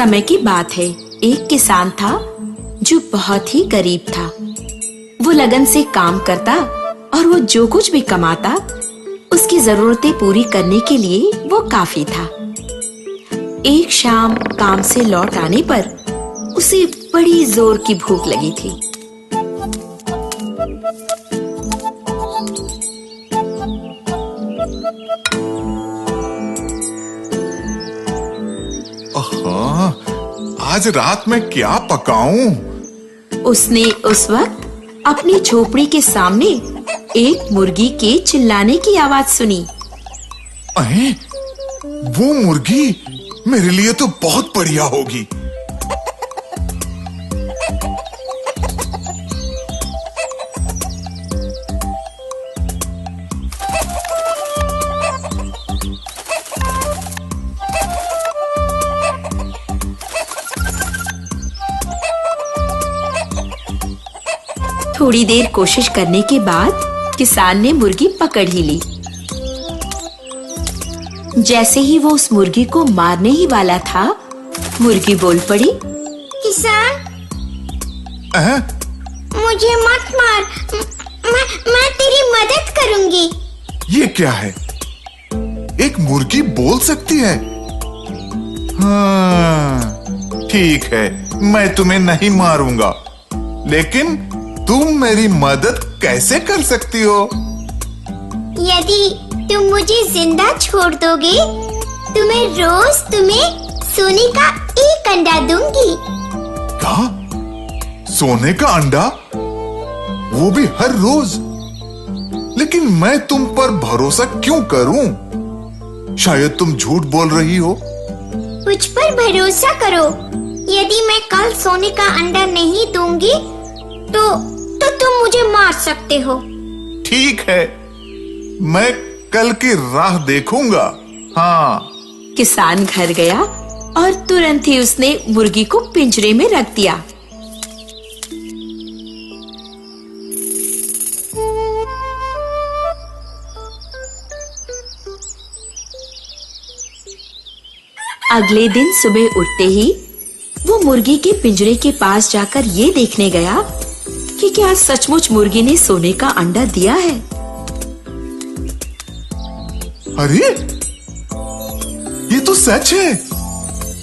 समय की बात है। एक किसान था जो बहुत ही गरीब था। वो लगन से काम करता और वो जो कुछ भी कमाता उसकी जरूरतें पूरी करने के लिए वो काफी था। एक शाम काम से लौट आने पर उसे बड़ी जोर की भूख लगी थी। आज रात में क्या पकाऊं? उसने उस वक्त अपनी झोपड़ी के सामने एक मुर्गी के चिल्लाने की आवाज सुनी। अरे, वो मुर्गी मेरे लिए तो बहुत बढ़िया होगी। थोड़ी देर कोशिश करने के बाद किसान ने मुर्गी पकड़ ही ली। जैसे ही वो उस मुर्गी को मारने ही वाला था, मुर्गी बोल पड़ी, किसान, मुझे मत मार, मैं तेरी मदद करूंगी। ये क्या है? एक मुर्गी बोल सकती है? हाँ, ठीक है, मैं तुम्हें नहीं मारूंगा, लेकिन तुम मेरी मदद कैसे कर सकती हो? यदि तुम मुझे जिंदा छोड़ दोगे तो मैं रोज तुम्हें सोने का एक अंडा दूंगी। क्या? सोने का अंडा? वो भी हर रोज? लेकिन मैं तुम पर भरोसा क्यों करूं? शायद तुम झूठ बोल रही हो। मुझ पर भरोसा करो। यदि मैं कल सोने का अंडा नहीं दूंगी तो तुम मुझे मार सकते हो। ठीक है, मैं कल की राह देखूंगा। हाँ। किसान घर गया और तुरंत ही उसने मुर्गी को पिंजरे में रख दिया। अगले दिन सुबह उठते ही वो मुर्गी के पिंजरे के पास जाकर ये देखने गया कि क्या सचमुच मुर्गी ने सोने का अंडा दिया है। अरे, ये तो सच है।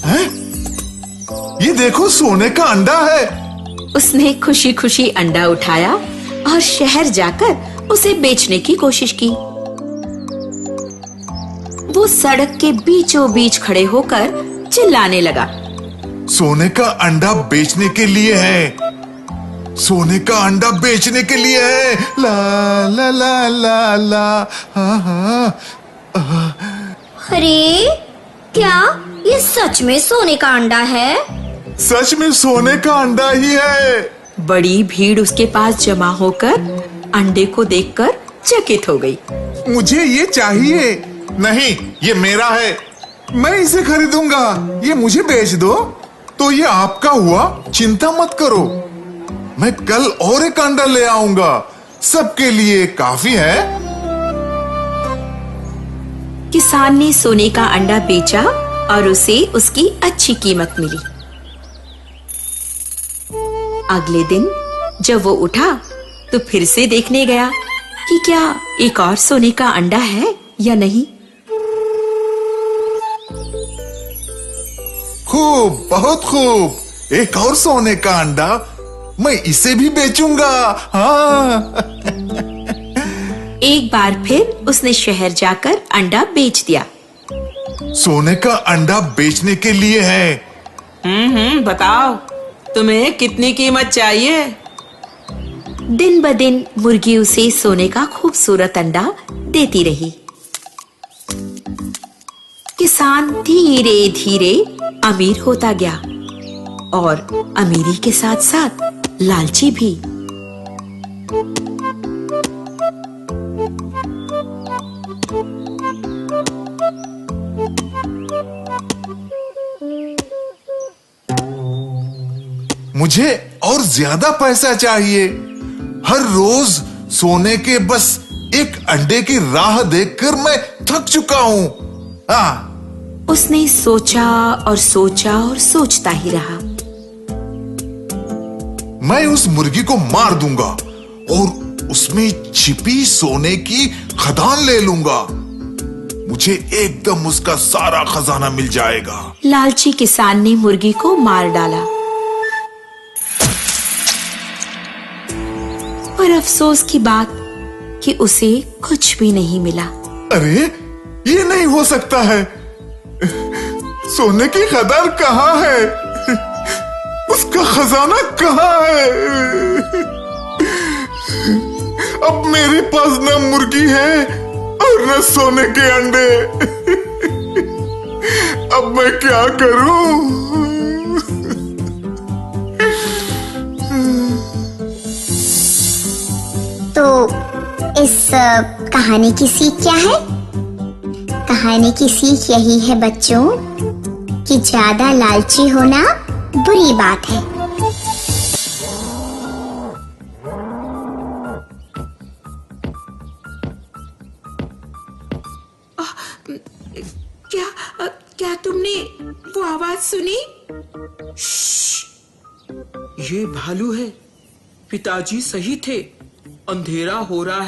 हैं? ये देखो, सोने का अंडा है। उसने खुशी खुशी अंडा उठाया और शहर जाकर उसे बेचने की कोशिश की। वो सड़क के बीचों बीच खड़े होकर चिल्लाने लगा, सोने का अंडा बेचने के लिए है, सोने का अंडा बेचने के लिए है। ला ला ला ला ला। हाँ हाँ। अरे, क्या ये सच में सोने का अंडा है? सच में सोने का अंडा ही है। बड़ी भीड़ उसके पास जमा होकर अंडे को देखकर चकित हो गई। मुझे ये चाहिए। नहीं, ये मेरा है, मैं इसे खरीदूंगा। ये मुझे बेच दो तो ये आपका हुआ, चिंता मत करो। मैं कल और एक अंडा ले आऊंगा, सबके लिए काफी है। किसान ने सोने का अंडा बेचा और उसे उसकी अच्छी कीमत मिली। अगले दिन जब वो उठा तो फिर से देखने गया कि क्या एक और सोने का अंडा है या नहीं। खूब, बहुत खूब, एक और सोने का अंडा, मैं इसे भी बेचूंगा। हाँ। एक बार फिर उसने शहर जाकर अंडा बेच दिया। सोने का अंडा बेचने के लिए है। बताओ, तुम्हें कितनी कीमत चाहिए? दिन ब दिन मुर्गी उसे सोने का खूबसूरत अंडा देती रही। किसान धीरे धीरे अमीर होता गया और अमीरी के साथ साथ लालची भी। मुझे और ज्यादा पैसा चाहिए। हर रोज सोने के बस एक अंडे की राह देखकर मैं थक चुका हूँ। हाँ, उसने सोचा और सोचा और सोचता ही रहा। मैं उस मुर्गी को मार दूंगा और उसमें छिपी सोने की खदान ले लूंगा। मुझे एकदम उसका सारा खजाना मिल जाएगा। लालची किसान ने मुर्गी को मार डाला, पर अफसोस की बात कि उसे कुछ भी नहीं मिला। अरे ये नहीं हो सकता है। सोने की खदान कहाँ है? उसका खजाना कहाँ है? अब मेरे पास न मुर्गी है और न सोने के अंडे। अब मैं क्या करूं? तो इस कहानी की सीख क्या है? कहानी की सीख यही है बच्चों कि ज्यादा लालची होना बुरी बात है। क्या तुमने वो आवाज सुनी? ये भालू है। पिताजी सही थे, अंधेरा हो रहा है